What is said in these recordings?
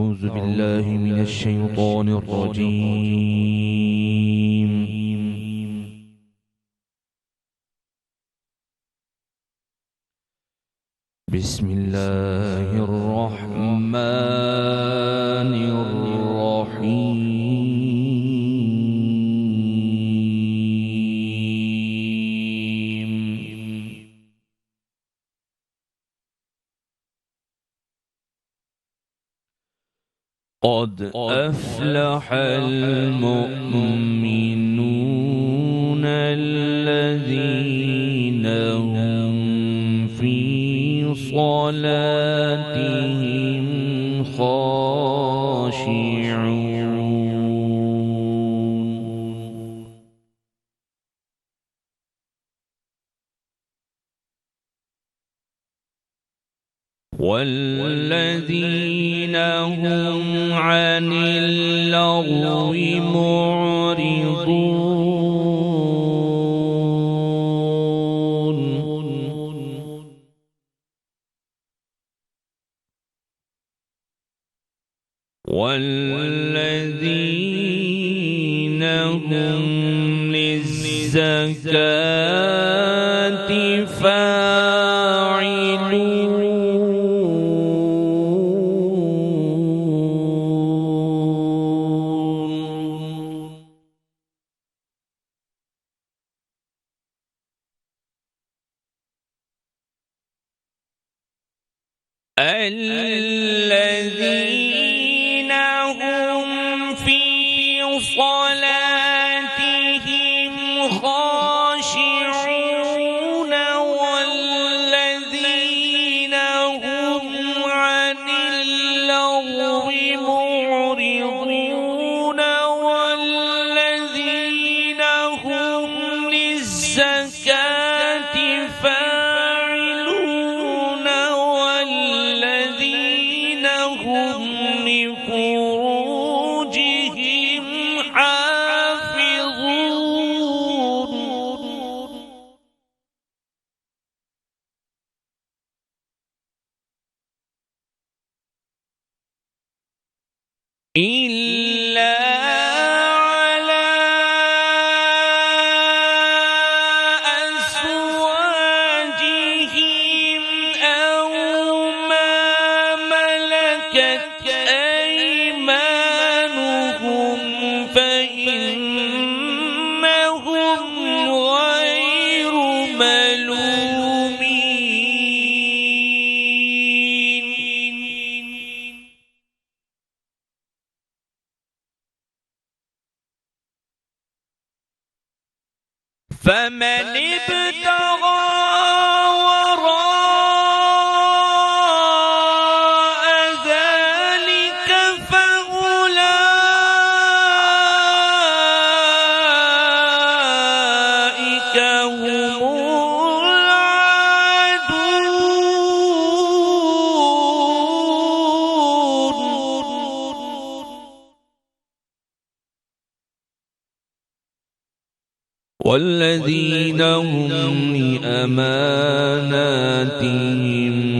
أعوذ بالله من الشيطان الرجيم. بسم الله الرحمن الرحيم. قد أفلح المؤمنون الذين هم في صلاتهم خاشعون والذين هم عن اللغو معرضون والذين هم للزكاة فاعلون الذين هم في صلاتهم خاشعون والذين هم عن اللغو معرضون والذين هم للزكاة فاعلون والذين هم لفروجهم حافظون إلا على أزواجهم أو ما ملكت أيمانهم فإنهم غير ملومين فمن ابتغى وراء ذلك فأولئك هم العادون والذين هم لأماناتهم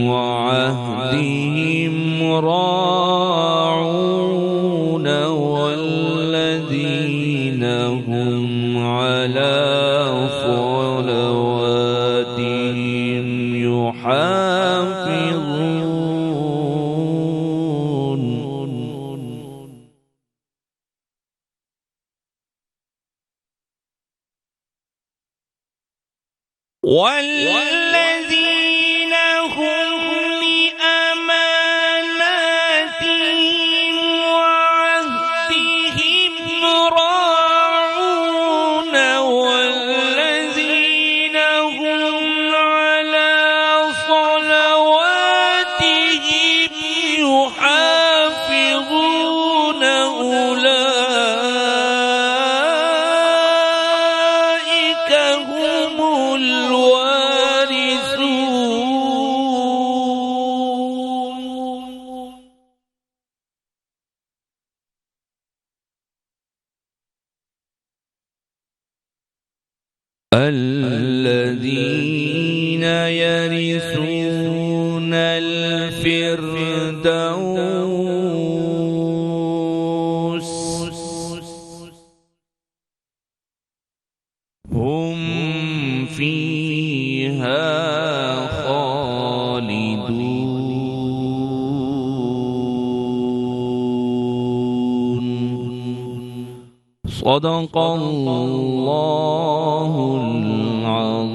وعهدهم راعون والذين هم على صلواتهم يحافظون والذين هم لأماناتهم وعهدهم راعون والذين هم على صلواتهم يحافظون أولئك هم الوارثون الذين يرثون الفردوس صدق اللہ العظیم۔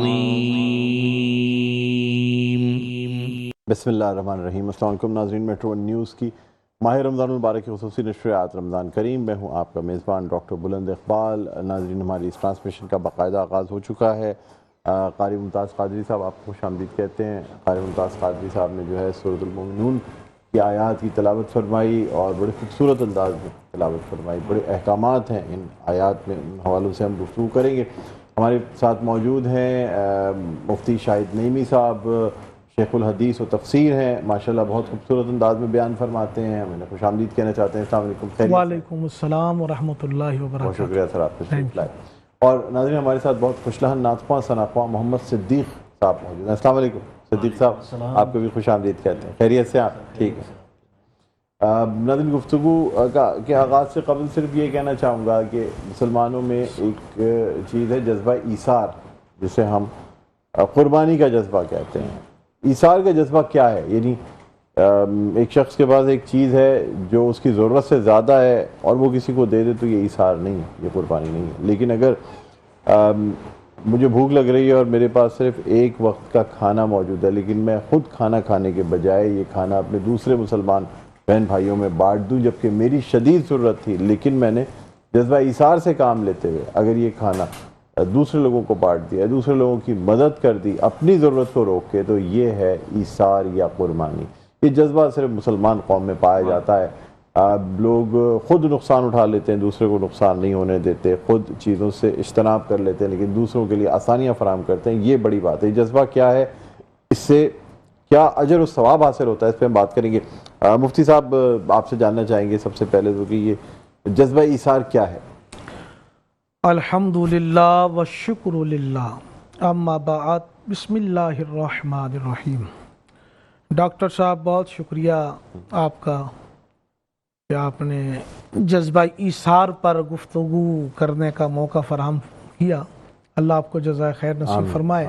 بسم اللہ الرحمن الرحیم۔ السلام علیکم ناظرین، میٹرو ون نیوز کی ماہ رمضان المبارک کی خصوصی نشریات رمضان کریم، میں ہوں آپ کا میزبان ڈاکٹر بلند اقبال۔ ناظرین، ہماری اس ٹرانسمیشن کا باقاعدہ آغاز ہو چکا ہے۔ قاری ممتاز قادری صاحب آپ کو خوش آمدید کہتے ہیں۔ قاری ممتاز قادری صاحب نے جو ہے سورۃ المومنون کی آیات کی تلاوت فرمائی اور بڑے خوبصورت انداز میں تلاوت فرمائی، بڑے احکامات ہیں ان آیات میں، ان حوالوں سے ہم گفتگو کریں گے۔ ہمارے ساتھ موجود ہیں مفتی شاہد نعیمی صاحب، شیخ الحدیث و تفسیر ہیں، ماشاءاللہ بہت خوبصورت انداز میں بیان فرماتے ہیں، میں نے خوش آمدید کہنا چاہتے ہیں۔ السلام علیکم۔ وعلیکم السلام ورحمۃ اللہ وبرکاتہ۔ بہت شکریہ سر، آپ تشریف لائے۔ اور ناظرین، ہمارے ساتھ بہت خوش لہن ناطقواں ثناخواں محمد صدیق صاحب موجود ہیں۔ السلام علیکم صدیق صاحب، آپ کو بھی خوش آمدید کہتے ہیں۔ خیریت سے آپ؟ ٹھیک ہے۔ ناظرین، گفتگو کے آغاز سے قبل صرف یہ کہنا چاہوں گا کہ مسلمانوں میں ایک چیز ہے جذبہ ایثار، جسے ہم قربانی کا جذبہ کہتے ہیں۔ ایثار کا جذبہ کیا ہے؟ یعنی ایک شخص کے پاس ایک چیز ہے جو اس کی ضرورت سے زیادہ ہے اور وہ کسی کو دے دے تو یہ ایثار نہیں ہے، یہ قربانی نہیں ہے۔ لیکن اگر مجھے بھوک لگ رہی ہے اور میرے پاس صرف ایک وقت کا کھانا موجود ہے، لیکن میں خود کھانا کھانے کے بجائے یہ کھانا اپنے دوسرے مسلمان بہن بھائیوں میں بانٹ دوں جبکہ میری شدید ضرورت تھی، لیکن میں نے جذبہ ایثار سے کام لیتے ہوئے اگر یہ کھانا دوسرے لوگوں کو بانٹ دیا، دوسرے لوگوں کی مدد کر دی اپنی ضرورت کو روک کے، تو یہ ہے ایثار یا قربانی۔ یہ جذبہ صرف مسلمان قوم میں پایا جاتا ہے۔ لوگ خود نقصان اٹھا لیتے ہیں، دوسرے کو نقصان نہیں ہونے دیتے، خود چیزوں سے اجتناب کر لیتے ہیں لیکن دوسروں کے لیے آسانیاں فراہم کرتے ہیں۔ یہ بڑی بات ہے۔ یہ جذبہ کیا ہے، اس سے کیا اجر و ثواب حاصل ہوتا ہے، اس پہ ہم بات کریں گے۔ مفتی صاحب، آپ سے جاننا چاہیں گے سب سے پہلے تو کہ یہ جذبہ ایثار کیا ہے؟ الحمدللہ والشکر للہ، اما بعد، بسم اللہ الرحمن الرحیم۔ ڈاکٹر صاحب، بہت شکریہ آپ کا کہ آپ نے جذبہ ایثار پر گفتگو کرنے کا موقع فراہم کیا۔ اللہ آپ کو جزائے خیر نصیب فرمائے۔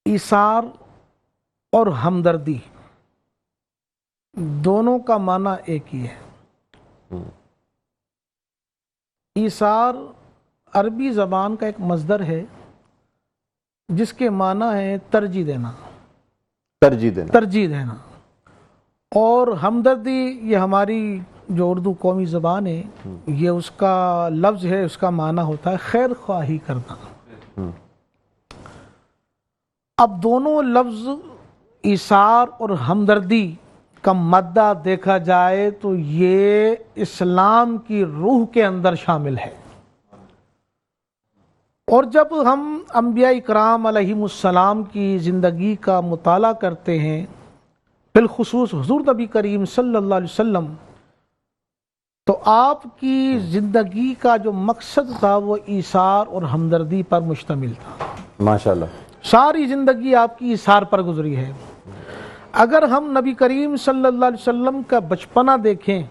ایثار اور ہمدردی دونوں کا معنی ایک ہی ہے۔ ایثار عربی زبان کا ایک مصدر ہے جس کے معنی ہے ترجیح دینا، ترجیح دینا۔ اور ہمدردی یہ ہماری جو اردو قومی زبان ہے، یہ اس کا لفظ ہے، اس کا معنی ہوتا ہے خیر خواہی کرنا۔ اب دونوں لفظ ایثار اور ہمدردی کا مادہ دیکھا جائے تو یہ اسلام کی روح کے اندر شامل ہے۔ اور جب ہم انبیاء اکرام علیہم السلام کی زندگی کا مطالعہ کرتے ہیں، بالخصوص حضور نبی کریم صلی اللہ علیہ وسلم، تو آپ کی زندگی کا جو مقصد تھا وہ ایثار اور ہمدردی پر مشتمل تھا۔ ماشاءاللہ، ساری زندگی آپ کی ایثار پر گزری ہے۔ اگر ہم نبی کریم صلی اللہ علیہ وسلم کا بچپنا دیکھیں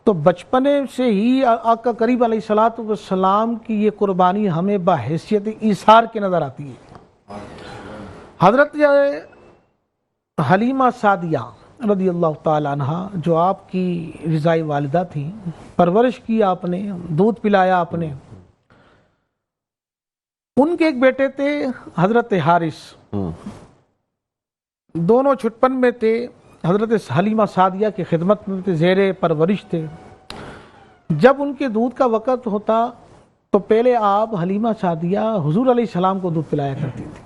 تو بچپنے سے ہی آقا کریم علیہ السلام کی یہ قربانی ہمیں بحیثیت ایثار کے نظر آتی ہے۔ حضرت حلیمہ سعدیہ رضی اللہ تعالی عنہ، جو آپ کی رضائی والدہ تھیں، پرورش کی آپ نے، دودھ پلایا آپ نے۔ ان کے ایک بیٹے تھے حضرت حارث، دونوں چھٹپن میں تھے، حضرت حلیمہ سعدیہ کی خدمت میں تھے، زیر پرورش تھے۔ جب ان کے دودھ کا وقت ہوتا تو پہلے آپ حلیمہ سعدیہ حضور علیہ السلام کو دودھ پلایا کرتی تھی،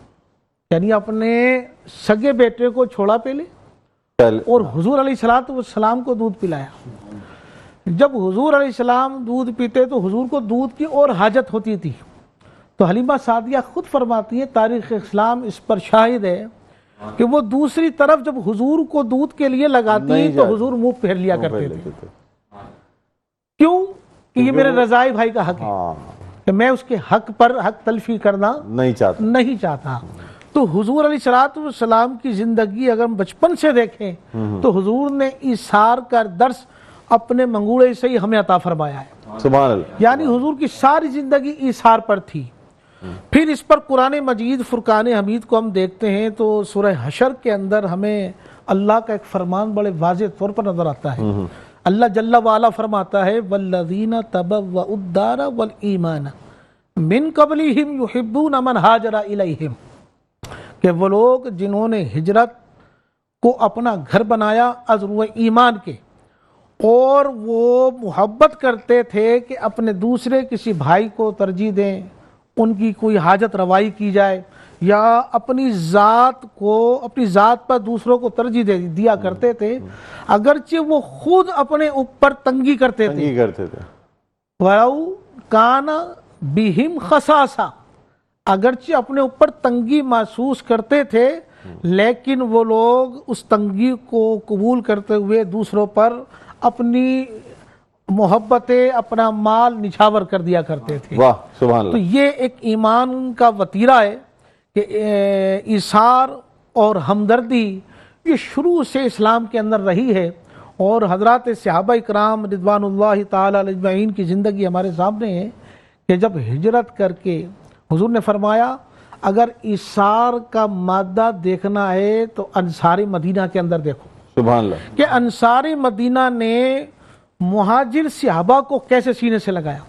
یعنی اپنے سگے بیٹے کو چھوڑا پہلے اور حضور علیہ السلام کو دودھ پلایا۔ جب حضور علیہ السلام دودھ پیتے تو حضور کو دودھ کی اور حاجت ہوتی تھی، تو حلیمہ سعدیہ خود فرماتی ہیں، تاریخ اسلام اس پر شاہد ہے کہ وہ دوسری طرف جب حضور کو دودھ کے لیے لگاتی تو حضور منہ پھیر لیا کرتے تھے۔ کیوں؟ کہ یہ میرے رضائی بھائی کا حق ہے کہ میں اس کے حق پر حق تلفی کرنا نہیں چاہتا۔ تو حضور علیہ السلام کی زندگی اگر ہم بچپن سے دیکھیں تو حضور نے ایثار کا درس اپنے منگوڑے سے ہی ہمیں عطا فرمایا ہے۔ سبحان اللہ۔ یعنی حضور کی ساری زندگی ایثار پر تھی۔ پھر اس پر قرآن مجید فرقان حمید کو ہم دیکھتے ہیں تو سورہ حشر کے اندر ہمیں اللہ کا ایک فرمان بڑے واضح طور پر نظر آتا ہے۔ اللہ جل وعلا فرماتا ہے والذین تبوؤا الدار والایمان من قبلہم یحبون من ہاجر الیہم، کہ وہ لوگ جنہوں نے ہجرت کو اپنا گھر بنایا از روئے ایمان کے، اور وہ محبت کرتے تھے کہ اپنے دوسرے کسی بھائی کو ترجیح دیں، ان کی کوئی حاجت روائی کی جائے، یا اپنی ذات پر دوسروں کو ترجیح دیا کرتے تھے، اگرچہ وہ خود اپنے اوپر تنگی کرتے تھے، وَلَوْ كَانَ بِهِمْ خَصَاصَةٌ، اگرچہ اپنے اوپر تنگی محسوس کرتے تھے، لیکن وہ لوگ اس تنگی کو قبول کرتے ہوئے دوسروں پر اپنی محبتیں، اپنا مال نچھاور کر دیا کرتے تھے۔ واہ سبحان اللہ۔ تو یہ ایک ایمان کا وتیرہ ہے کہ ایثار اور ہمدردی یہ شروع سے اسلام کے اندر رہی ہے، اور حضرات صحابہ اکرام رضوان اللہ تعالی علیہ اجمعین کی زندگی ہمارے سامنے ہے کہ جب ہجرت کر کے حضور نے فرمایا اگر ایثار کا مادہ دیکھنا ہے تو انصار مدینہ کے اندر دیکھو، سبحان اللہ، کہ انصار مدینہ نے مہاجر صحابہ کو کیسے سینے سے لگایا۔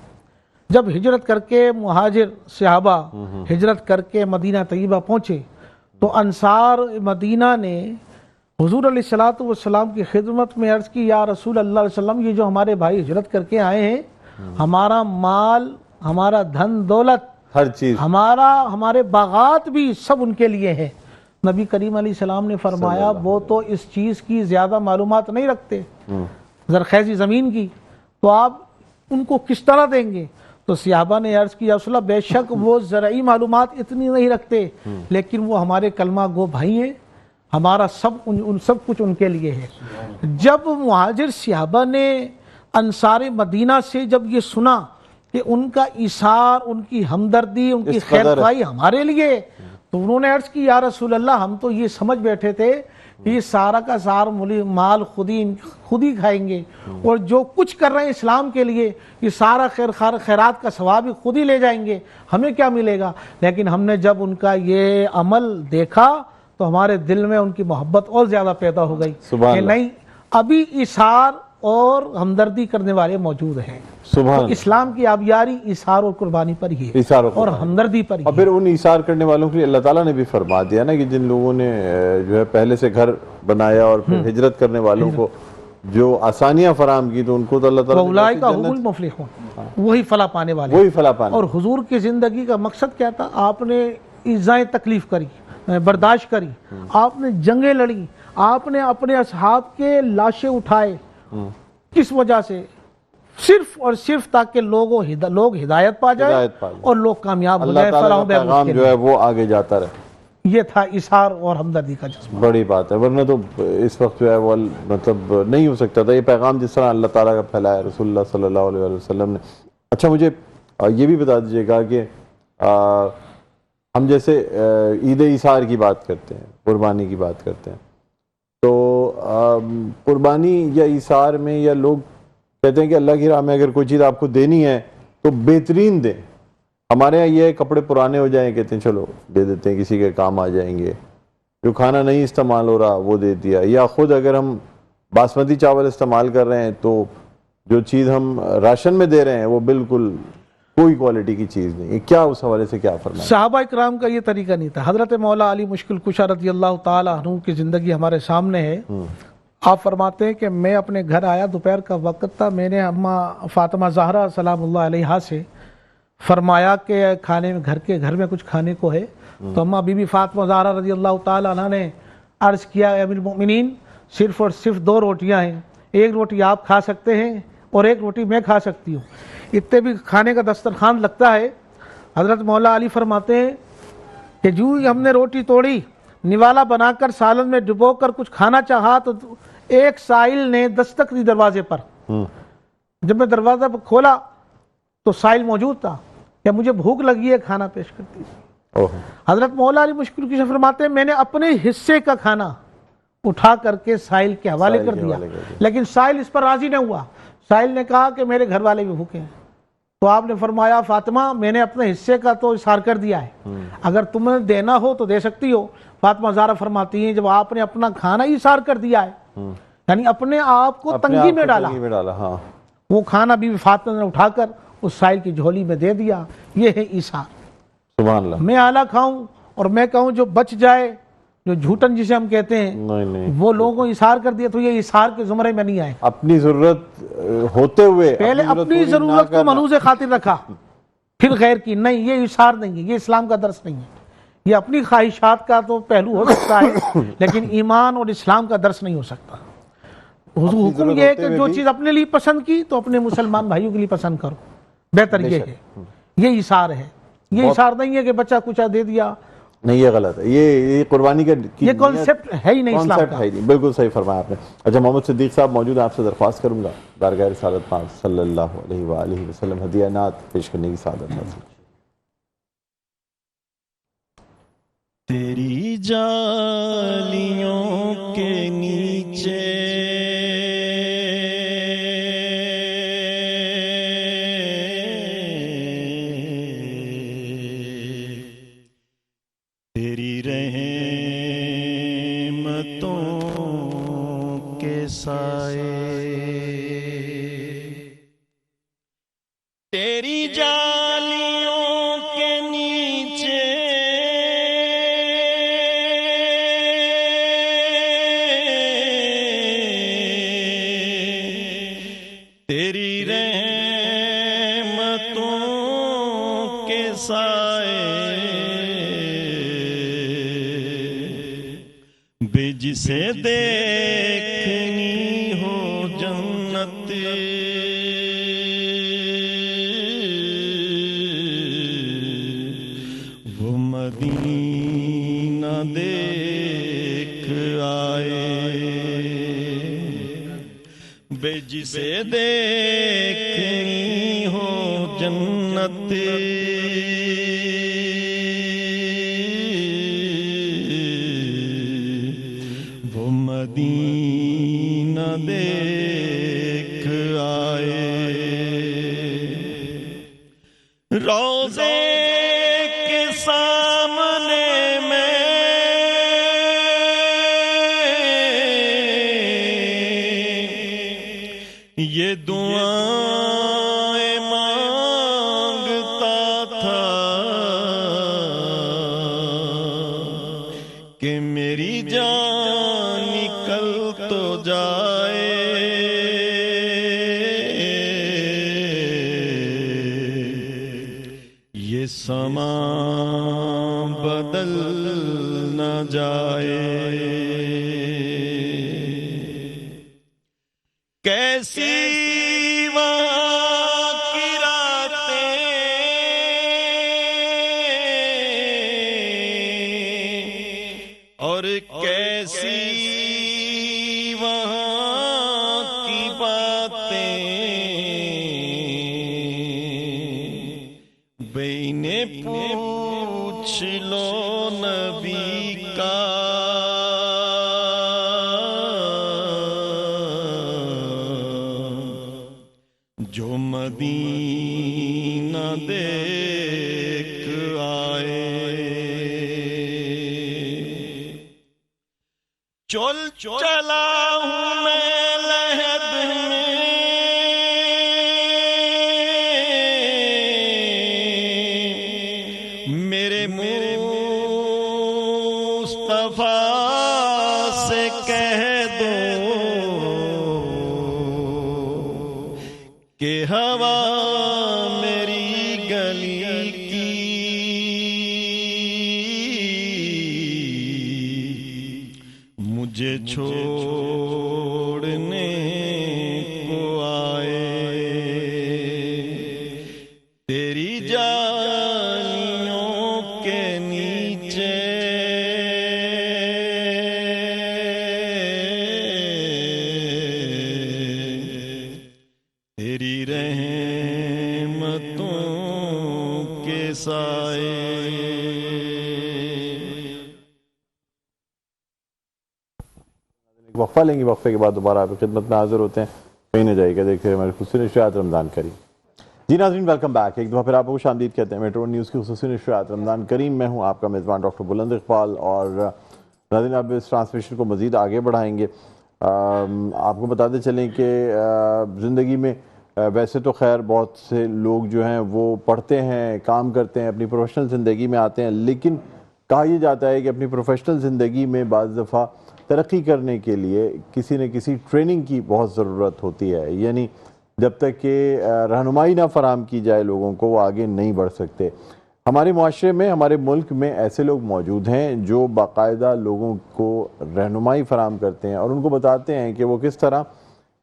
جب ہجرت کر کے مہاجر صحابہ ہجرت کر کے مدینہ طیبہ پہنچے تو انصار مدینہ نے حضور علیہ الصلوۃ والسلام کی خدمت میں عرض کی، یا رسول اللہ علیہ وسلم، یہ جو ہمارے بھائی ہجرت کر کے آئے ہیں، ہمارا مال، ہمارا دھن دولت، ہر چیز، ہمارے باغات بھی سب ان کے لیے ہیں۔ نبی کریم علیہ السلام نے فرمایا وہ تو اس چیز کی زیادہ معلومات نہیں رکھتے، زرخیزی زمین کی، تو آپ ان کو کس طرح دیں گے؟ تو صحابہ نے عرض کی، یا رسول اللہ، بے شک وہ زرعی معلومات اتنی نہیں رکھتے، لیکن وہ ہمارے کلمہ گو بھائی ہیں، ہمارا سب کچھ ان کے لیے ہے۔ جب مہاجر صحابہ نے انصار مدینہ سے جب یہ سنا کہ ان کا ایثار، ان کی ہمدردی، ان کی خیر خواہی ہمارے لیے، تو انہوں نے عرض کی، یا رسول اللہ، ہم تو یہ سمجھ بیٹھے تھے کہ یہ سارا کا سارا مال خود ہی کھائیں گے، اور جو کچھ کر رہے ہیں اسلام کے لیے یہ سارا خیرات کا ثواب ہی خود ہی لے جائیں گے، ہمیں کیا ملے گا؟ لیکن ہم نے جب ان کا یہ عمل دیکھا تو ہمارے دل میں ان کی محبت اور زیادہ پیدا ہو گئی کہ نہیں، ابھی ایثار اور ہمدردی کرنے والے موجود ہیں۔ تو اسلام کی آبیاری ایثار اور قربانی پر ہی ہے، اور ہمدردی پر ہی ہے۔ اور پھر ان ایثار کرنے والوں کے لیے اللہ تعالیٰ نے بھی فرما دیا نا کہ جن لوگوں نے جو ہے پہلے سے گھر بنایا اور پھر ہجرت کرنے والوں کو جو آسانیاں فراہم کی، تو ان کو تو اللہ تعالیٰ اولئک هم المفلحون، وہی فلاح پانے والے، وہی فلاح پانے۔ اور حضور کی زندگی کا مقصد کیا تھا؟ آپ نے ایذائیں تکلیف کری، برداشت کری، آپ نے جنگیں لڑی، آپ نے اپنے اصحاب کے لاشیں اٹھائے، کس وجہ سے؟ صرف اور صرف تاکہ لوگ ہدایت پا جائے اور لوگ کامیاب ہو جائے، اللہ تعالیٰ کا پیغام جو ہے وہ آگے جاتا رہے۔ یہ تھا ایثار اور ہمدردی کا جذبہ۔ بڑی بات ہے، ورنہ تو اس وقت جو ہے وہ مطلب نہیں ہو سکتا تھا یہ پیغام جس طرح اللہ تعالیٰ کا پھیلایا رسول اللہ صلی اللہ علیہ وسلم نے۔ اچھا، مجھے یہ بھی بتا دیجیے گا کہ ہم جیسے عید ایثار کی بات کرتے ہیں، قربانی کی بات کرتے ہیں، تو قربانی یا ایثار میں یا لوگ کہتے ہیں کہ اللہ کی راہ میں اگر کوئی چیز آپ کو دینی ہے تو بہترین دیں۔ ہمارے ہاں یہ کپڑے پرانے ہو جائیں، کہتے ہیں چلو دے دیتے ہیں، کسی کے کام آ جائیں گے، جو کھانا نہیں استعمال ہو رہا وہ دے دیا، یا خود اگر ہم باسمتی چاول استعمال کر رہے ہیں تو جو چیز ہم راشن میں دے رہے ہیں وہ بالکل کوئی کوالٹی کی چیز نہیں ہے۔ کیا اس حوالے سے کیا فرمائیں؟ صحابہ اکرام کا یہ طریقہ نہیں تھا۔ حضرت مولا علی مشکل کشا رضی اللہ تعالیٰ عنہ کی زندگی ہمارے سامنے ہے۔ آپ فرماتے ہیں کہ میں اپنے گھر آیا، دوپہر کا وقت تھا، میں نے اماں فاطمہ زہرا سلام اللہ علیہا سے فرمایا کہ گھر میں کچھ کھانے کو ہے، تو اماں بی بی فاطمہ زہرا رضی اللہ تعالیٰ عنہ نے عرض کیا، اے امیر المؤمنین، صرف اور صرف 2 روٹیاں ہیں، ایک روٹی آپ کھا سکتے ہیں اور ایک روٹی میں کھا سکتی ہوں۔ اتنے بھی کھانے کا دسترخوان لگتا ہے۔ حضرت مولا علی فرماتے ہیں کہ جو ہی ہم نے روٹی توڑی، نوالا بنا کر سالن میں ڈبو کر کچھ کھانا چاہا تو ایک سائل نے دستک دی دروازے پر۔ جب میں دروازہ کھولا تو سائل موجود تھا کہ مجھے بھوک لگی ہے، کھانا پیش کرتی تھی۔ حضرت مولا علی مشکل کشا فرماتے ہیں میں نے اپنے حصے کا کھانا اٹھا کر کے سائل کے حوالے کر دیا، لیکن سائل اس پر راضی نہ ہوا۔ سائل نے کہا کہ میرے گھر والے بھی بھوکے ہیں۔ تو آپ نے فرمایا، فاطمہ میں نے اپنے حصے کا تو اظہار کر دیا ہے، اگر تمہیں دینا ہو تو دے سکتی ہو۔ فاطمہ زہرا فرماتی ہیں جب آپ نے اپنا کھانا ہی اظہار کر دیا ہے، یعنی اپنے آپ کو تنگی میں ڈالا، ہاں وہ کھانا بی بی فاطمہ نے اٹھا کر اس سائل کی جھولی میں دے دیا. یہ ہے ایثار. سبحان اللہ. میں اعلیٰ کھاؤں اور میں کہوں جو بچ جائے، جو جھوٹن جسے ہم کہتے ہیں، نہیں وہ لوگوں کو ایثار کر دیا تو یہ ایثار کے زمرے میں نہیں آئے. اپنی ضرورت ہوتے ہوئے پہلے اپنی ضرورت کو منوز خاطر رکھا، پھر غیر کی. نہیں، یہ ایثار نہیں ہے، یہ اسلام کا درس نہیں ہے. یہ اپنی خواہشات کا تو پہلو ہو سکتا ہے لیکن ایمان اور اسلام کا درس نہیں ہو سکتا. حکم یہ ہے کہ جو چیز اپنے لیے پسند کی تو اپنے مسلمان بھائیوں کے لیے پسند کرو. بہتر یہ ہے. یہ ایثار ہے. یہ ایثار نہیں ہے کہ بچہ کچھ دے دیا. نہیں، یہ غلط ہے. یہ قربانی کا یہ کانسیپٹ ہے ہی نہیں اسلام کا. بالکل صحیح فرمایا آپ نے. اچھا، محمد صدیق صاحب موجود ہیں، آپ سے درخواست کروں گا بارگاہ رسالت پاک صلی اللہ علیہ وآلہ وسلم ہدیہ نعت پیش کرنے کی سعادت حاصل. تیری جالیوں کے نیچے تیری رحمتوں کے سائے، تیری جالیوں کے نیچے تیری رحمتوں کے سائے، بے جسے دیکھنی ہو جنت، وہ مدینہ دیکھ آئے. بے جسے دیکھنی ہو جنت، وہ مدینہ دیکھ آئے. روضے کے سامنے میں یہ دعائیں مانگتا تھا کہ میری جان نکل تو جائے، یہ سما بدل نہ جائے. کیسی وہاں کی راتیں اور کیسی وہاں کی باتیں، بینے پوچھ لو نبی کا جو مدینہ دیکھ آئے. چلا ہوں میں لحد میں میرے مصطفیٰ سے کہہ دو کہ ہوا میری گلی کی مجھے چھوڑنے کو آئے. تیری جالیوں کے نیچے تیری رحمتوں کے سائے. وقفہ لیں گے، وقفے کے بعد دوبارہ آپ کی خدمت میں حاضر ہوتے ہیں. کہیں نہ جائے گا، دیکھتے ہیں ہماری خصوصی نشریات رمضان کریم. جی ناظرین، ویلکم بیک. ایک دفعہ پھر آپ کو خوش آمدید کہتے ہیں میٹرو نیوز کی خصوصی نشریات رمضان کریم. میں ہوں آپ کا میزبان ڈاکٹر بلند اقبال، اور ناظرین اب اس ٹرانسمیشن کو مزید آگے بڑھائیں گے. آپ کو بتاتے چلیں کہ زندگی میں ویسے تو خیر بہت سے لوگ جو ہیں وہ پڑھتے ہیں، کام کرتے ہیں، اپنی پروفیشنل زندگی میں آتے ہیں، لیکن کہا یہ جاتا ہے کہ اپنی پروفیشنل زندگی میں بعض دفعہ ترقی کرنے کے لیے کسی نہ کسی ٹریننگ کی بہت ضرورت ہوتی ہے، یعنی جب تک کہ رہنمائی نہ فراہم کی جائے لوگوں کو، وہ آگے نہیں بڑھ سکتے۔ ہمارے معاشرے میں، ہمارے ملک میں ایسے لوگ موجود ہیں جو باقاعدہ لوگوں کو رہنمائی فراہم کرتے ہیں اور ان کو بتاتے ہیں کہ وہ کس طرح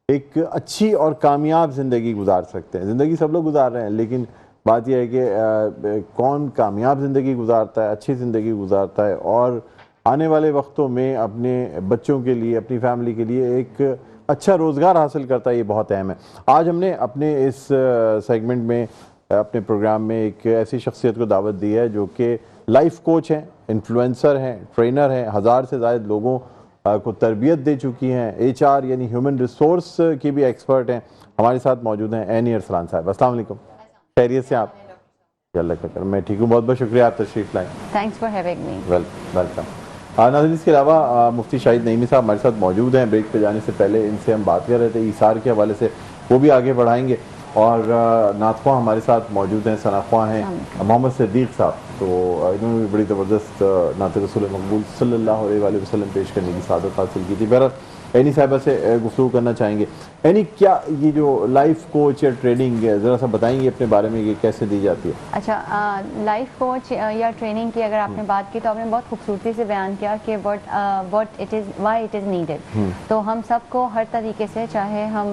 ایک اچھی اور کامیاب زندگی گزار سکتے ہیں۔ زندگی سب لوگ گزار رہے ہیں، لیکن بات یہ ہے کہ کون کامیاب زندگی گزارتا ہے، اچھی زندگی گزارتا ہے اور آنے والے وقتوں میں اپنے بچوں کے لیے، اپنی فیملی کے لیے ایک اچھا روزگار حاصل کرتا ہے، یہ بہت اہم ہے۔ آج ہم نے اپنے اس سیگمنٹ میں، اپنے پروگرام میں ایک ایسی شخصیت کو دعوت دی ہے جو کہ لائف کوچ ہیں، انفلوئنسر ہیں، ٹرینر ہیں، 1000 سے زائد لوگوں کو تربیت دے چکی ہیں، HR یعنی ہیومن ریسورس کی بھی ایکسپرٹ ہیں۔ ہمارے ساتھ موجود ہیں عینی ارسلان صاحب۔ السلام علیکم، خیریت سے آپ؟ اللہ کا کرم، میں ٹھیک ہوں، بہت بہت شکریہ آپ تشریف لائیں۔ Thanks for having me. Welcome. ناظرین، اس کے علاوہ مفتی شاہد نعیمی صاحب ہمارے ساتھ موجود ہیں۔ بریک پہ جانے سے پہلے ان سے ہم بات کر رہے تھے ایثار کے حوالے سے، وہ بھی آگے بڑھائیں گے، اور نعت خواں ہمارے ساتھ موجود ہیں، ثنا خواں ہیں محمد صدیق صاحب، تو انہوں نے بھی بڑی زبردست نعت رسول مقبول صلی اللہ علیہ وآلہ وسلم پیش کرنے کی سعادت حاصل کی تھی۔ بہرحال عینی صاحبہ سے گفتگو کرنا چاہیں گے۔ عینی، کیا یہ جو لائف کوچ یا ٹریننگ ہے، ذرا سا بتائیں گے اپنے بارے میں کہ کیسے دی جاتی ہے؟ اچھا، لائف کوچ یا ٹریننگ کی اگر آپ نے بات کی تو آپ نے بہت خوبصورتی سے بیان کیا کہ وائی اٹ از نیڈیڈ۔ تو ہم سب کو ہر طریقے سے، چاہے ہم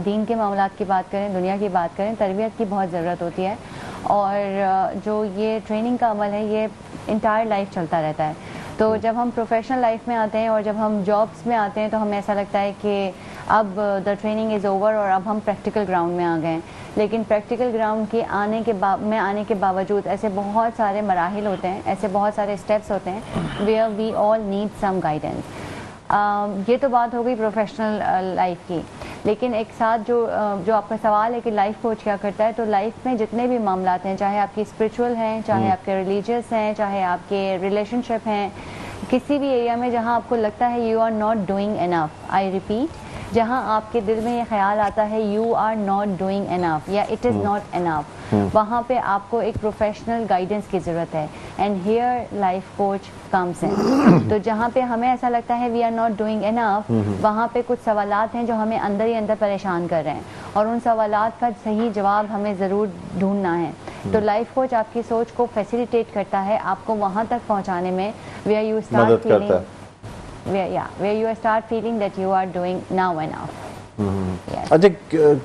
دین کے معاملات کی بات کریں، دنیا کی بات کریں، تربیت کی بہت ضرورت ہوتی ہے، اور جو یہ ٹریننگ کا عمل ہے یہ انٹائر لائف چلتا رہتا ہے۔ تو جب ہم پروفیشنل لائف میں آتے ہیں اور جب ہم جابس میں آتے ہیں تو ہمیں ایسا لگتا ہے کہ اب دا ٹریننگ از اوور اور اب ہم پریکٹیکل گراؤنڈ میں آ گئے ہیں، لیکن پریکٹیکل گراؤنڈ کے آنے کے باوجود ایسے بہت سارے مراحل ہوتے ہیں، ایسے بہت سارے اسٹیپس ہوتے ہیں where we all need some guidance. یہ تو بات ہو گئی پروفیشنل لائف کی، لیکن ایک ساتھ جو آپ کا سوال ہے کہ لائف کوچ کیا کرتا ہے، تو لائف میں جتنے بھی معاملات ہیں، چاہے آپ کی اسپرچول ہیں، چاہے آپ کے ریلیجیس ہیں، چاہے آپ کے ریلیشن شپ ہیں، کسی بھی ایریا میں جہاں آپ کو لگتا ہے you are not doing enough, I repeat, جہاں آپ کے دل میں یہ خیال آتا ہے you are not doing enough یا اٹ از ناٹ انف، وہاں پہ آپ کو ایک پروفیشنل گائیڈنس کی ضرورت ہے، and here life coach comes in. تو جہاں پہ ہمیں ایسا لگتا ہے وی آر ناٹ ڈوئنگ انف، وہاں پہ کچھ سوالات ہیں جو ہمیں اندر ہی اندر پریشان کر رہے ہیں، اور ان سوالات کا صحیح جواب ہمیں ضرور ڈھونڈنا ہے۔ تو لائف کوچ آپ کی سوچ کو فیسیلیٹیٹ کرتا ہے، آپ کو وہاں تک پہنچانے میں where you start feeling that you are doing now enough۔ اچھا،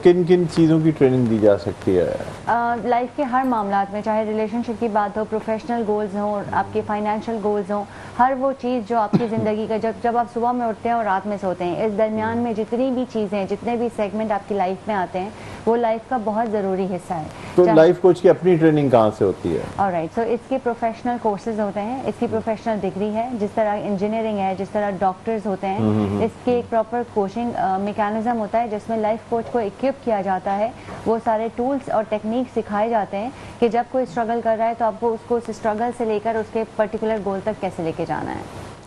کن کن چیزوں کی ٹریننگ دی جا سکتی ہے لائف کے ہر معاملات میں، چاہے ریلیشن شپ کی بات ہو، پروفیشنل گولز ہوں، آپ کے فائنینشیل گولز ہوں، ہر وہ چیز جو آپ کی زندگی کا، جب آپ صبح میں اٹھتے ہیں اور رات میں سوتے ہیں، اس درمیان میں جتنی بھی چیزیں، جتنے بھی سیگمنٹ آپ کی لائف میں آتے ہیں، وہ لائف کا بہت ضروری حصہ ہے۔ تو لائف کوچ کی اپنی ٹریننگ کہاں سے ہوتی ہے؟ آلرائٹ، سو اس کے پروفیشنل کورسز ہوتے ہیں، اس کی پروفیشنل ڈگری ہے، جس طرح انجینئرنگ ہے، جس طرح ڈاکٹرز ہوتے ہیں، اس کے ایک پراپر کوچنگ میکینزم ہوتا ہے جس میں لائف کوچ کو اکوپ کیا جاتا ہے، وہ سارے ٹولز اور ٹیکنیک سکھائے جاتے ہیں کہ جب کوئی اسٹرگل کر رہا ہے تو آپ کو اس کو اس اسٹرگل سے لے کر اس کے پرٹیکولر گول تک کیسے لے کے جانا ہے۔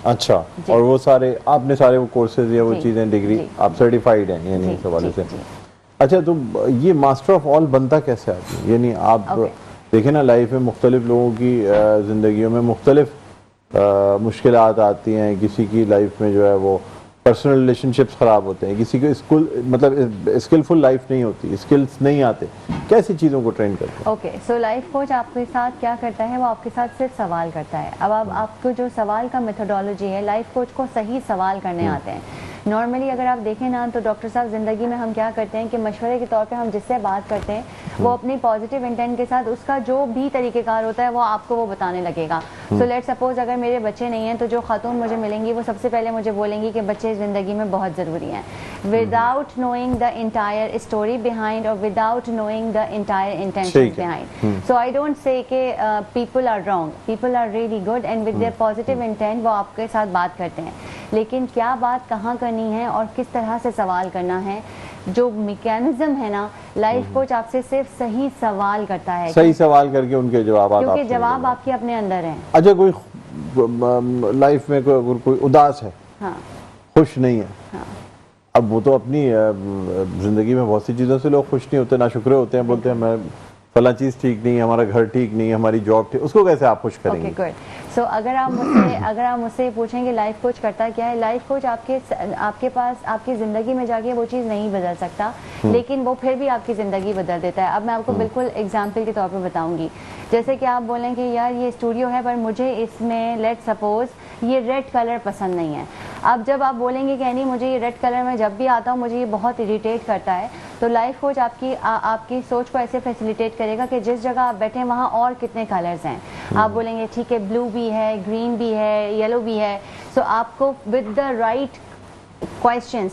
اچھا، اور وہ سارے آپ نے سارے وہ کورسز یا وہ چیزیں، ڈگری آپ سرٹیفائیڈ ہیں یعنی اس حوالے سے؟ اچھا، تو یہ ماسٹر آف آل بنتا کیسے آتی ہے؟ یعنی آپ دیکھیں نا، لائف میں مختلف لوگوں کی زندگیوں میں مختلف مشکلات آتی ہیں، کسی کی لائف میں جو ہے وہ پرسنل ریلیشن شپس خراب ہوتے ہیں، کسی کو اسکلفل لائف نہیں ہوتی، اسکلس نہیں آتے، کیسی چیزوں کو ٹرین کرتے ہیں؟ اوکے، سو لائف کوچ آپ کے ساتھ کیا کرتا ہے، وہ آپ کے ساتھ صرف سوال کرتا ہے۔ اب آپ کو جو سوال کا میتھڈالوجی ہے، لائف کوچ کو صحیح سوال کرنے آتے ہیں۔ نارملی اگر آپ دیکھیں نا تو ڈاکٹر صاحب زندگی میں ہم کیا کرتے ہیں کہ مشورے کے طور پہ ہم جس سے بات کرتے ہیں وہ اپنی پازیٹیو انٹینٹ کے ساتھ اس کا جو بھی طریقہ کار ہوتا ہے وہ آپ کو وہ بتانے لگے گا۔ سو لیٹ سپوز اگر میرے بچے نہیں ہیں تو جو خاتون مجھے ملیں گی وہ سب سے پہلے مجھے بولیں گی کہ بچے زندگی میں بہت ضروری ہیں، without knowing the entire story behind اور without knowing the entire intention behind. So I don't say کہ people are wrong, people are really good and with their positive intent وہ آپ کے ساتھ بات کرتے ہیں، لیکن کیا بات کہاں کرنی ہے اور کس طرح سے سوال کرنا ہے، جو میکینزم ہے نا، لائف کوچ آپ سے صرف صحیح سوال کرتا ہے، صحیح سوال کر کے ان کے جوابات، کیونکہ جواب آپ کے اپنے اندر ہیں۔ اچھا، کوئی لائف میں کوئی اداس ہے، ہاں، خوش نہیں ہے، ہاں، اب وہ تو اپنی زندگی میں بہت سی چیزوں سے لوگ خوش نہیں ہوتے، ناشکرے ہوتے ہیں، بولتے ہیں میں فلاں چیز ٹھیک نہیں، ہمارا گھر ٹھیک نہیں، ہماری جاب ٹھیک، اس کو کیسے آپ خوش کریں گے؟ Okay good. سو اگر آپ مجھ سے پوچھیں کہ لائف کوچ کرتا کیا ہے، لائف کوچ آپ کے پاس آپ کی زندگی میں جا کے وہ چیز نہیں بدل سکتا، لیکن وہ پھر بھی آپ کی زندگی بدل دیتا ہے. اب میں آپ کو بالکل اگزامپل کے طور پہ بتاؤں گی. جیسے کہ آپ بولیں کہ یار یہ اسٹوڈیو ہے پر مجھے اس میں لیٹ سپوز یہ ریڈ کلر پسند نہیں ہے. اب جب آپ بولیں گے کہ نہیں مجھے یہ ریڈ کلر میں جب بھی آتا ہوں مجھے یہ بہت اریٹیٹ کرتا ہے، تو لائف کوچ آپ کی سوچ کو ایسے فیسیلیٹیٹ کرے گا کہ جس جگہ آپ بیٹھے ہیں وہاں اور کتنے کلرز ہیں. آپ بولیں گے ٹھیک ہے بلو بھی ہے، گرین بھی ہے، یلو بھی ہے. سو آپ کو with the right questions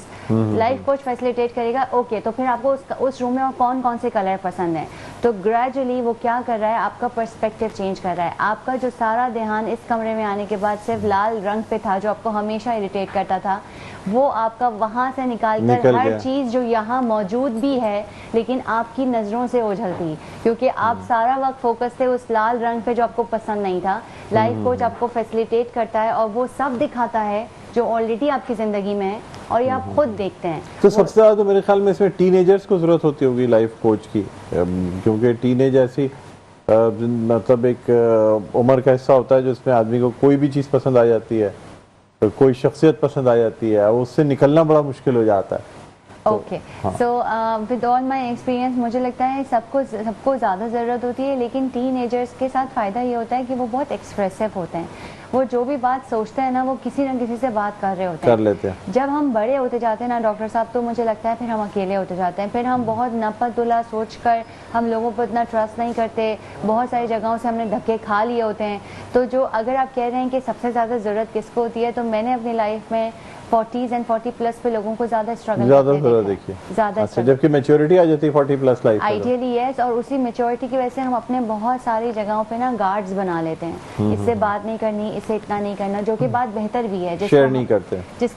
life coach facilitate کرے گا. اوکے تو پھر آپ کو اس روم میں اور کون کون سے کلر پسند ہیں. تو گریجولی وہ کیا کر رہا ہے، آپ کا پرسپیکٹیو چینج کر رہا ہے. آپ کا جو سارا دھیان اس کمرے میں آنے کے بعد صرف لال رنگ پہ تھا جو آپ کو ہمیشہ اریٹیٹ کرتا تھا، وہ آپ کا وہاں سے نکال کر ہر چیز جو یہاں موجود بھی ہے لیکن آپ کی نظروں سے اوجھل تھی کیونکہ آپ سارا وقت فوکس تھے اس لال رنگ پہ جو آپ کو پسند نہیں تھا. لائف کوچ آپ کو فیسیلیٹیٹ کرتا ہے اور وہ سب دکھاتا ہے جو آلریڈی آپ کی زندگی میں ہے اور یہ آپ خود دیکھتے ہیں. تو سب سے زیادہ تو میرے خیال میں اس میں ٹین ایجرز کو ضرورت ہوتی ہوگی لائف کوچ کی، کیونکہ ٹین ایج ایسی مطلب ایک عمر کا حصہ ہوتا ہے جو اس میں آدمی کو کوئی بھی چیز پسند آ جاتی ہے، کوئی شخصیت پسند آ جاتی ہے، اس سے نکلنا بڑا مشکل ہو جاتا ہے. Okay so with all my experience مجھے لگتا ہے سب کو زیادہ ضرورت ہوتی ہے، لیکن ٹین ایجرس کے ساتھ فائدہ یہ ہوتا ہے کہ وہ بہت ایکسپریسو ہوتے ہیں. وہ جو بھی بات سوچتے ہیں نا وہ کسی نہ کسی سے بات کر رہے ہوتے ہیں. کر لیتے ہیں. جب ہم بڑے ہوتے جاتے ہیں نا ڈاکٹر صاحب تو مجھے لگتا ہے پھر ہم اکیلے ہوتے جاتے ہیں، پھر ہم بہت نپتلا سوچ کر ہم لوگوں پر اتنا ٹرسٹ نہیں کرتے، بہت ساری جگہوں سے ہم نے دھکے کھا لیے ہوتے ہیں. تو جو اگر آپ کہہ رہے ہیں کہ سب سے زیادہ ضرورت کس کو ہوتی ہے، تو میں نے اپنی لائف میں 40s اینڈ 40 پلس پہ لوگوں کو زیادہ اسٹرگل دیکھیے اچھا جبکہ میچورٹی آ جاتی ہے 40 پلس لائف آئیڈیلی یس. اور اسی میچورٹی کی وجہ سے ہم اپنے بہت ساری جگہوں پہ نا گارڈز بنا لیتے ہیں، اس سے بات نہیں کرنی، اس سے اتنا نہیں کرنا، جو کہ بات بہتر بھی ہے، شیئر نہیں کرتے، جس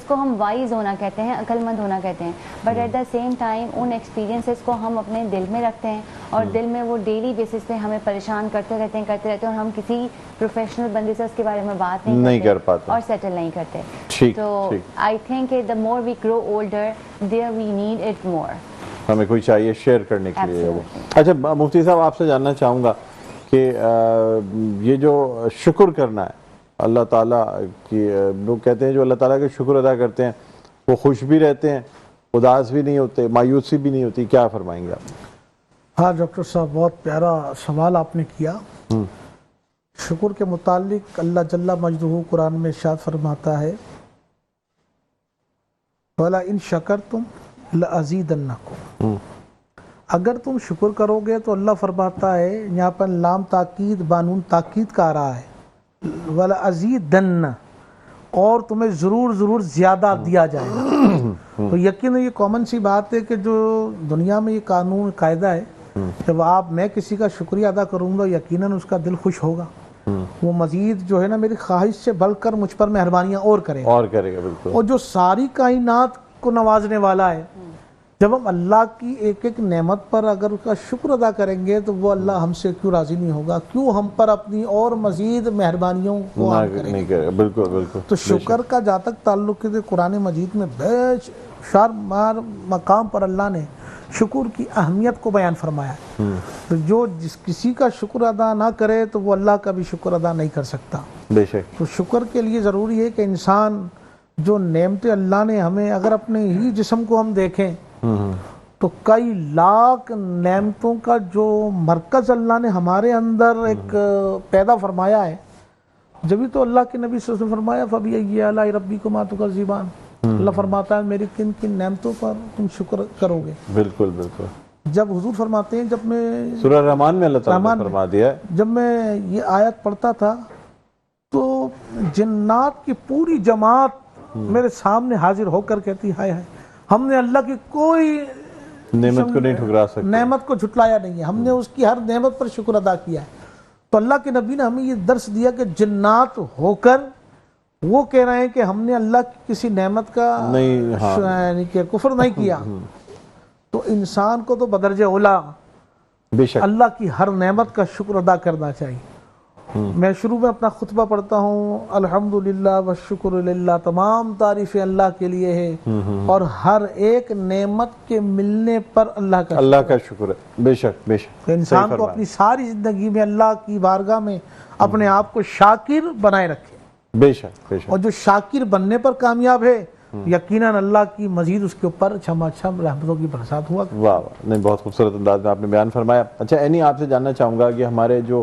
کو ہم وائز ہونا کہتے ہیں، عقل مند ہونا کہتے ہیں. But at the same time ان ایکسپیرینسز کو ہم اپنے دل میں رکھتے ہیں اور دل میں وہ ڈیلی بیسس پہ ہمیں پریشان کرتے رہتے ہیں اور ہم کسی پروفیشنل بندے سے اس کے بارے میں بات نہیں کر پاتے اور سیٹل نہیں کرتے. تو I think the more we grow older there we need it more, ہمیں کوئی چاہیے شیئر کرنے کے لیے. اچھا مفتی صاحب آپ سے جاننا چاہوں گا کہ یہ جو شکر کرنا ہے اللہ تعالیٰ کی، لوگ کہتے ہیں جو اللہ تعالیٰ کا شکر ادا کرتے ہیں وہ خوش بھی رہتے ہیں، اداس بھی نہیں ہوتے، مایوسی بھی نہیں ہوتی، کیا فرمائیں گے آپ؟ ہاں ڈاکٹر صاحب بہت پیارا سوال آپ نے کیا. شکر کے متعلق اللہ جل مجدہ قرآن میں ارشاد فرماتا ہے وَلَا إِن شَكَرْتُمْ لَأَزِيدَنَّكُمْ، اگر تم شکر کرو گے تو اللہ فرماتا ہے، یہاں پر لام تاکید بانون تاکید کا آ رہا ہے، وَلَأَزِيدَنَّ، اور تمہیں ضرور زیادہ دیا جائے گا. تو یقیناً یہ کامن سی بات ہے کہ جو دنیا میں یہ قانون قاعدہ ہے، جب میں کسی کا شکریہ ادا کروں گا یقیناً اس کا دل خوش ہوگا، وہ مزید جو ہے نا میری خواہش سے بڑھ کر مجھ پر مہربانیاں اور کرے گا. بالکل. اور جو ساری کائنات کو نوازنے والا ہے، جب ہم اللہ کی ایک ایک نعمت پر اگر اس کا شکر ادا کریں گے تو وہ اللہ ہم سے کیوں راضی نہیں ہوگا، کیوں ہم پر اپنی اور مزید مہربانیوں کو عام کرے گا. بالکل. تو شکر کا جہاں تک تعلق ہے قرآن مجید میں بے شمار مقام پر اللہ نے شکر کی اہمیت کو بیان فرمایا ہے. تو جو کسی کا شکر ادا نہ کرے تو وہ اللہ کا بھی شکر ادا نہیں کر سکتا. بے شک. تو شکر کے لیے ضروری ہے کہ انسان جو نعمتیں اللہ نے ہمیں، اگر اپنے ہی جسم کو ہم دیکھیں تو کئی لاکھ نعمتوں کا جو مرکز اللہ نے ہمارے اندر ایک پیدا فرمایا ہے، جبھی تو اللہ کے نبی صلی اللہ علیہ وسلم فرمایا فَبِأَيِّ آلَاءِ رَبِّكُمَا تُكَذِّبَانِ، اللہ فرماتا ہے میری کن کن نعمتوں پر تم شکر کرو گے. بالکل. جب حضور فرماتے ہیں، جب میں سورہ رحمان میں اللہ تعالیٰ نے فرما دیا ہے، جب میں یہ آیت پڑھتا تھا تو جنات کی پوری جماعت میرے سامنے حاضر ہو کر کہتی ہائے ہم نے اللہ کی کوئی نعمت کو نہیں ٹھکرا سکتے، نعمت کو جھٹلایا نہیں ہے، ہم نے اس کی ہر نعمت پر شکر ادا کیا ہے. تو اللہ کے نبی نے ہمیں یہ درس دیا کہ جنات ہو کر وہ کہہ رہے ہیں کہ ہم نے اللہ کی کسی نعمت کا یعنی کہ کفر نہیں کیا. تو انسان کو تو بدرجہ اولا بے شک اللہ کی ہر نعمت کا شکر ادا کرنا چاہیے. میں شروع میں اپنا خطبہ پڑھتا ہوں الحمدللہ والشکر للہ، تمام تعریفیں اللہ کے لیے ہے اور ہر ایک نعمت کے ملنے پر اللہ کا شکر ہے، بے شک بے شک. انسان کو اپنی ساری زندگی میں اللہ کی بارگاہ میں اپنے آپ کو شاکر بنائے رکھے، بے شک بے شک. اور جو شاکر بننے پر کامیاب ہے یقیناً اللہ کی مزید اس کے اوپر چھما چھم رحمتوں کی برسات ہوا. واہ واہ، نہیں بہت خوبصورت انداز میں آپ نے بیان فرمایا. اچھا اینی آپ سے جاننا چاہوں گا کہ ہمارے جو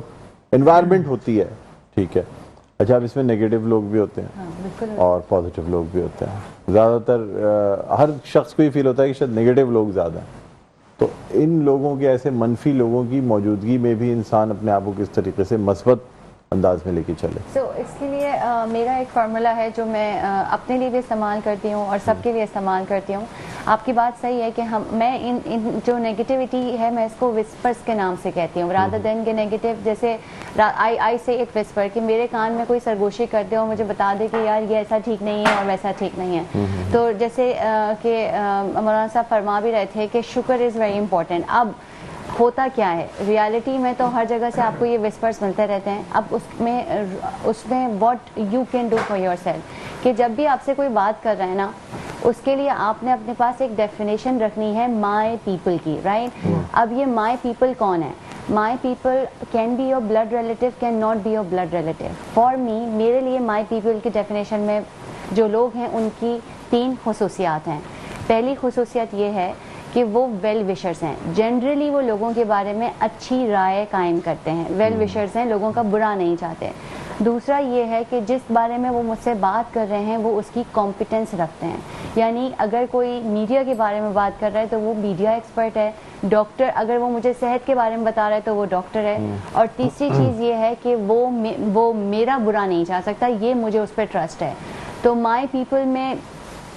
انوائرمنٹ ہوتی ہے، ٹھیک ہے، اچھا اب اس میں نیگیٹو لوگ بھی ہوتے ہیں اور پازیٹیو لوگ بھی ہوتے ہیں. زیادہ تر ہر شخص کو یہ فیل ہوتا ہے کہ شاید نیگیٹو لوگ زیادہ ہیں، تو ان لوگوں کے ایسے منفی لوگوں کی موجودگی میں بھی انسان اپنے آپ کو کس طریقے سے مثبت انداز میں لے کے چلے؟ اس کے لیے میرا ایک فارمولا ہے جو میں اپنے لیے بھی استعمال کرتی ہوں اور سب کے لیے استعمال کرتی ہوں. آپ کی بات صحیح ہے کہ میں ان جو نیگیٹیوٹی ہے میں اس کو وسپرز کے نام سے کہتی ہوں، رادر دین کے نیگیٹو. جیسے آئی سے ایک وسپر کہ میرے کان میں کوئی سرگوشی کر دے اور مجھے بتا دے کہ یار یہ ایسا ٹھیک نہیں ہے اور ویسا ٹھیک نہیں ہے. تو جیسے کہ مولانا صاحب فرما بھی رہے تھے کہ شکر از ویری امپورٹنٹ. اب ہوتا کیا ہے ریالٹی میں تو ہر جگہ سے آپ کو یہ وسپرز ملتے رہتے ہیں. اب اس میں what you can do for your self, کہ جب بھی آپ سے کوئی بات کر رہا ہے نا اس کے لیے آپ نے اپنے پاس ایک ڈیفینیشن رکھنی ہے مائی پیپل کی، رائٹ. اب یہ مائی پیپل کون ہے؟ My people can be your blood relative, can not be your blood relative. For me, میرے لیے مائی پیپل کی ڈیفینیشن میں جو لوگ ہیں ان کی 3 خصوصیات ہیں. پہلی خصوصیت یہ ہے کہ وہ ویل وشرز ہیں. جنرلی وہ لوگوں کے بارے میں اچھی رائے قائم کرتے ہیں، ویل وشرز ہیں، لوگوں کا برا نہیں چاہتے. دوسرا یہ ہے کہ جس بارے میں وہ مجھ سے بات کر رہے ہیں وہ اس کی کمپیٹنس رکھتے ہیں، یعنی اگر کوئی میڈیا کے بارے میں بات کر رہا ہے تو وہ میڈیا ایکسپرٹ ہے. ڈاکٹر اگر وہ مجھے صحت کے بارے میں بتا رہا ہے تو وہ ڈاکٹر ہے. اور تیسری چیز یہ ہے کہ وہ میرا برا نہیں چاہ سکتا، یہ مجھے اس پہ ٹرسٹ ہے. تو مائی پیپل میں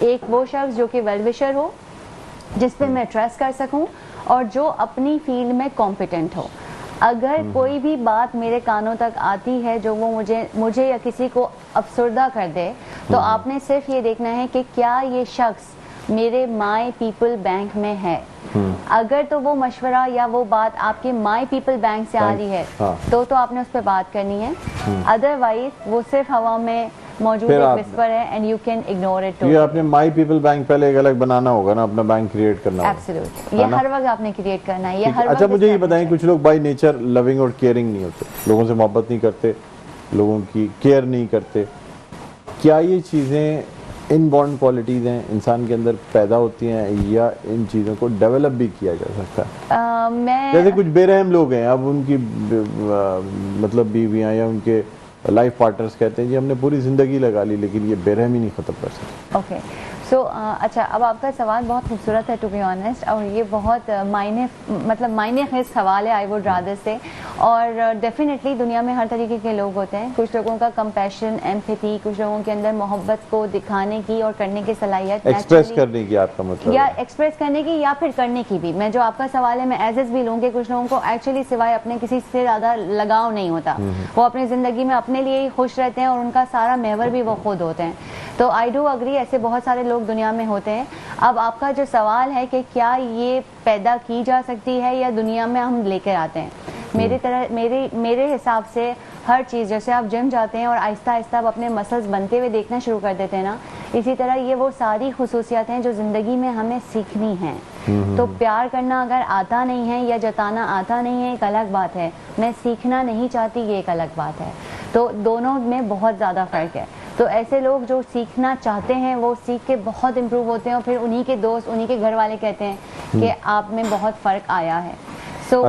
ایک وہ شخص جو کہ ویل وشر ہو، جس پہ میں ٹرسٹ کر سکوں اور جو اپنی فیلڈ میں کمپیٹنٹ ہو. اگر کوئی بھی بات میرے کانوں تک آتی ہے جو وہ مجھے یا کسی کو افسردہ کر دے تو آپ نے صرف یہ دیکھنا ہے کہ کیا یہ شخص میرے مائی پیپل بینک میں ہے. اگر تو وہ مشورہ یا وہ بات آپ کے مائی پیپل بینک سے آ رہی ہے تو آپ نے اس پہ بات کرنی ہے. ادروائز وہ صرف ہوا میں موجود ایک وسپر ہے and you can ignore it. یہ آپ نے مائی پیپل بینک پہلے ایک الگ بنانا ہوگا نا، اپنا بینک کریٹ کرنا ہوگا. ایبسولوٹ، یہ ہر وقت آپ نے کریٹ کرنا ہے. یہ ہر وقت. اچھا مجھے یہ بتائیں، کچھ لوگ بائی نیچر لونگ اور کیئرنگ نہیں ہوتے، لوگوں سے محبت نہیں کرتے، لوگوں کی کیئر نہیں کرتے. کیا یہ چیزیں ان بورن کوالٹیز ہیں، انسان کے اندر پیدا ہوتی ہیں، یا ان چیزوں کو ڈیولپ بھی کیا جا سکتا ہے؟ جیسے کچھ بے رحم لوگ ہیں، اب ان کی مطلب بیویاں یا ان کے لائف پارٹنرز کہتے ہیں جی ہم نے پوری زندگی لگا لی لیکن یہ بے رحمی نہیں ختم کر سکتے. اوکے اچھا، اب آپ کا سوال بہت خوبصورت ہے ٹو بی آنیسٹ، اور یہ بہت معنی خیز سوال ہے آئی ووڈ رادر سے. اور ڈیفینیٹلی دنیا میں ہر طریقے کے لوگ ہوتے ہیں. کچھ لوگوں کا کمپیشن، ایمپیتھی، کچھ لوگوں کے اندر محبت کو دکھانے کی اور کرنے کی صلاحیت، ایکسپریس کرنے کی، آپ کا مطلب یا ایکسپریس کرنے کی یا پھر کرنے کی بھی. میں جو آپ کا سوال ہے میں ایز بھی لوں کہ کچھ لوگوں کو ایکچولی سوائے اپنے کسی سے زیادہ لگاؤ نہیں ہوتا، وہ اپنی زندگی میں اپنے لیے ہی خوش رہتے ہیں اور ان کا سارا محور بھی وہ خود ہوتے ہیں. تو آئی ڈو اگری، ایسے بہت سارے لوگ دنیا میں ہوتے ہیں. اب آپ کا جو سوال ہے کہ کیا یہ پیدا کی جا سکتی ہے یا دنیا میں ہم لے کر آتے ہیں، میرے حساب سے ہر چیز، جیسے آپ جم جاتے ہیں اور آہستہ آہستہ آپ اپنے مسلز بنتے ہوئے دیکھنا شروع کر دیتے ہیں نا، اسی طرح یہ وہ ساری خصوصیات ہیں جو زندگی میں ہمیں سیکھنی ہیں. تو پیار کرنا اگر آتا نہیں ہے یا جتانا آتا نہیں ہے ایک الگ بات ہے، میں سیکھنا نہیں چاہتی یہ ایک الگ بات ہے. تو دونوں میں بہت زیادہ فرق ہے. تو ایسے لوگ جو سیکھنا چاہتے ہیں وہ سیکھ کے بہت امپروو ہوتے ہیں اور پھر انہی کے دوست، انہی کے گھر والے کہتے ہیں کہ آپ میں بہت فرق آیا ہے. سو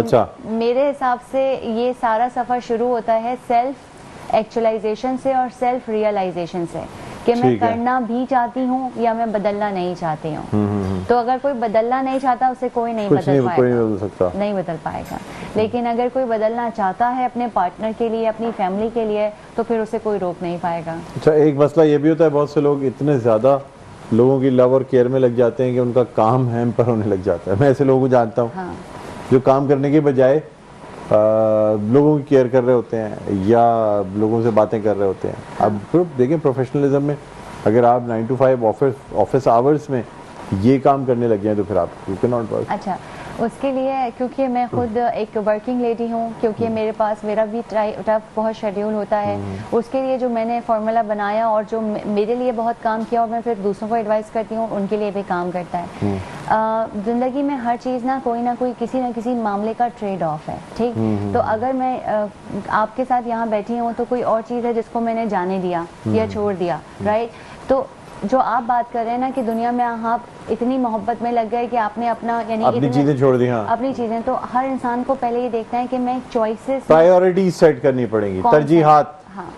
میرے حساب سے یہ سارا سفر شروع ہوتا ہے سیلف ایکچولائزیشن سے اور سیلف ریئلائزیشن سے کہ میں کرنا بھی چاہتی ہوں یا میں بدلنا نہیں چاہتی ہوں. تو اگر کوئی بدلنا نہیں چاہتا اسے کوئی نہیں بدل پائے گا. لیکن اگر کوئی بدلنا چاہتا ہے اپنے پارٹنر کے لیے، اپنی فیملی کے لیے، تو پھر اسے کوئی روک نہیں پائے گا. اچھا ایک مسئلہ یہ بھی ہوتا ہے، بہت سے لوگ اتنے زیادہ لوگوں کی لو اور کیئر میں لگ جاتے ہیں کہ ان کا کام ہیمپر ہونے لگ جاتا ہے. میں ایسے لوگوں کو جانتا ہوں جو کام کرنے کے بجائے لوگوں کی کیئر کر رہے ہوتے ہیں یا لوگوں سے باتیں کر رہے ہوتے ہیں. اب دیکھیں پروفیشنلزم میں اگر آپ 9 to 5 آفس آورز میں یہ کام کرنے لگ گئے ہیں تو پھر آپ یو کین ناٹ ورک. اچھا اس کے لیے کیونکہ میں خود ایک ورکنگ لیڈی ہوں, کیونکہ میرے پاس میرا بھی ٹف بہت شیڈیول ہوتا ہے, اس کے لیے جو میں نے فارمولا بنایا اور جو میرے لیے بہت کام کیا اور میں پھر دوسروں کو ایڈوائز کرتی ہوں ان کے لیے بھی کام کرتا ہے. زندگی میں ہر چیز نہ کوئی کسی نہ کسی معاملے کا ٹریڈ آف ہے, ٹھیک. تو اگر میں آپ کے ساتھ یہاں بیٹھی ہوں تو کوئی اور چیز ہے جس کو میں نے جانے دیا یا چھوڑ دیا, رائٹ. تو جو آپ بات کر رہے ہیں نا کہ دنیا میں آپ اتنی محبت میں لگ گئے کہ آپ نے اپنا یعنی اپنی چیزیں چھوڑ دی. ہاں اپنی چیزیں, تو ہر انسان کو پہلے یہ دیکھنا ہے کہ میں چوائسیز پرائیورٹی سیٹ کرنی پڑیں گی, ترجیحات. ہاں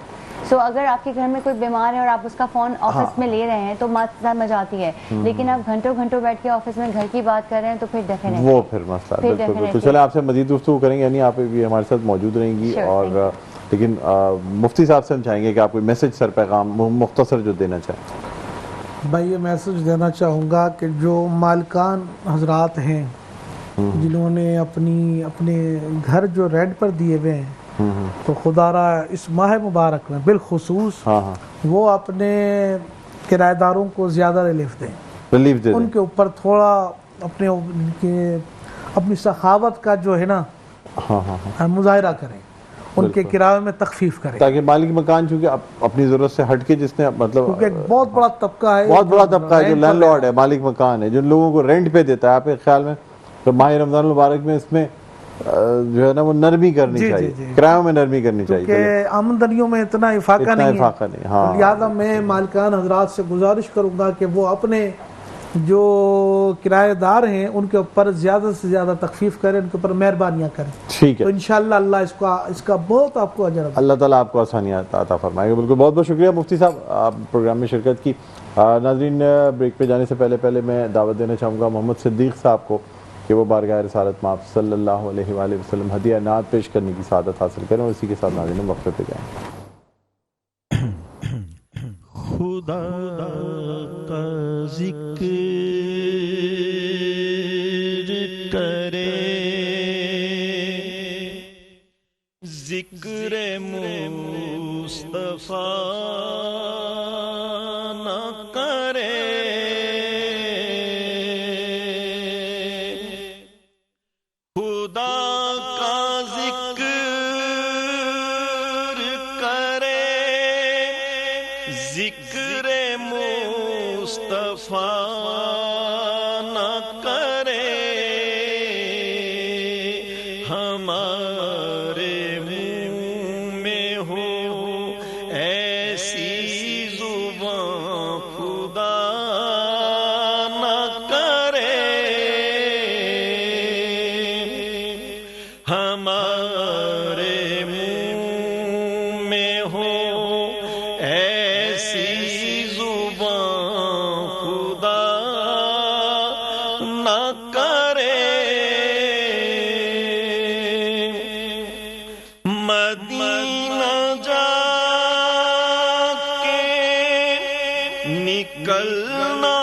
سو اگر آپ کے گھر میں کوئی بیمار ہے اور آپ اس کا فون آفس میں لے رہے ہیں تو سمجھ آتی ہے, لیکن آپ گھنٹوں گھنٹوں بیٹھ کے آفس میں گھر کی بات کر رہے ہیں تو پھر ڈیفینیٹلی وہ پھر مسئلہ. بالکل. تو چلیں آپ سے مزید گفتگو کریں گے, یعنی آپ بھی ہمارے ساتھ موجود رہیں گی. اور لیکن مفتی صاحب سے ہم چاہیں گے کہ آپ کوئی میسج سر پیغام مختصر جو دینا چاہیں. بھائی یہ میسج دینا چاہوں گا کہ جو مالکان حضرات ہیں جنہوں نے اپنے گھر جو رینٹ پر دیے ہوئے ہیں, تو خدا را اس ماہ مبارک میں بالخصوص وہ اپنے کرایہ داروں کو زیادہ ریلیف دیں, ان کے اوپر تھوڑا اپنی سخاوت کا جو ہے نا مظاہرہ کریں, ان کے کرایے میں تخفیف کریں, تاکہ مالک مکان چونکہ اپنی ضرورت سے ہٹ کے جس نے مطلب کیونکہ ایک بہت بڑا طبقہ ہے جو لینڈ لارڈ ہے, مالک مکان ہے, جن لوگوں کو رینٹ پہ دیتا ہے. آپ کے خیال میں تو ماہ رمضان المبارک میں اس میں جو ہے نا وہ نرمی کرنی چاہیے, کرایوں میں نرمی کرنی چاہیے, کہ آمدنیوں میں اتنا افاقہ نہیں ہے. لہٰذا میں مالکان حضرات سے گزارش کروں گا کہ وہ اپنے جو کرایہ دار ہیں ان کے اوپر زیادہ سے زیادہ تخفیف کریں, ان کے اوپر مہربانیاں کریں. ٹھیک ہے, تو انشاءاللہ اللہ اس کا بہت آپ کو اجر, اللہ تعالیٰ آپ کو آسانیات عطا فرمائے گا. بالکل, بہت بہت شکریہ مفتی صاحب, آپ پروگرام میں شرکت کی. ناظرین, بریک پہ جانے سے پہلے میں دعوت دینا چاہوں گا محمد صدیق صاحب کو کہ وہ بارگاہ رسالت میں آپ صلی اللہ علیہ وآلہ وسلم ہدیہ نعت پیش کرنے کی سعادت حاصل کریں, اور اسی کے ساتھ ناظرین وقفے پہ جائیں. خدا کا ذکر کرے, ذکر مصطفیٰ نہ کرے, خدا کا ذکر کرے, ذکر مصطفیٰ نہ کرے, ہمارے منہ میں ہو ایسی زبان خدا نہ کرے, ہمارے منہ میں ہو ایسی زبان خدا نہ کرے. مدینہ جا کے نکلنا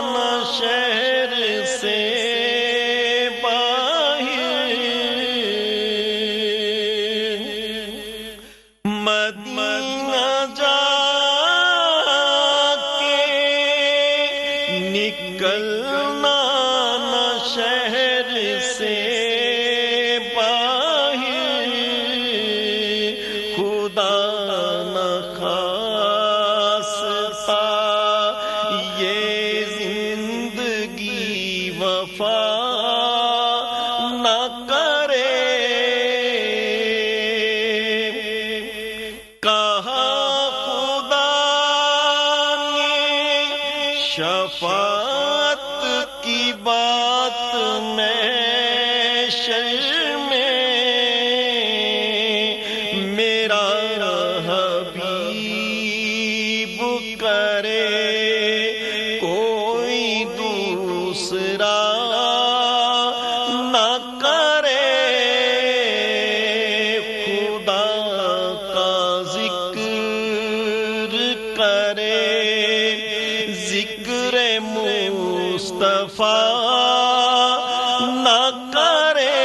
نہ شہر سے باہر, مدینہ جا کے نکلنا نہ شہر سے باہر, خدا نہ خواستہ یہ زندگی وفا نہ کرے, کہا خدا نے شفاعت کی بات محشر میں, میرا حبیب کرے کوئی دوسرا نہ کرے, خدا کا ذکر کرے, ذکر مصطفیٰ نہ کرے,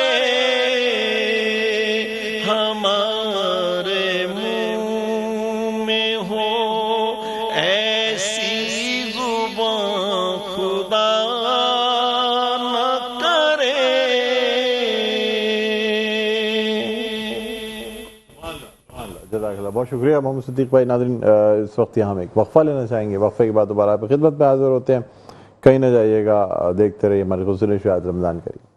ہمارے منہ میں ہو ایسی زبان خدا جزاک اللہ، بہت شکریہ محمد صدیق بھائی. ناظرین اس وقت یہاں ہم ایک وقفہ لینا چاہیں گے، وقفے کے بعد دوبارہ آپ کی خدمت میں حاضر ہوتے ہیں. کہیں نہ جائیے گا، دیکھتے رہیے ہمارے غسل شاید رمضان کریم.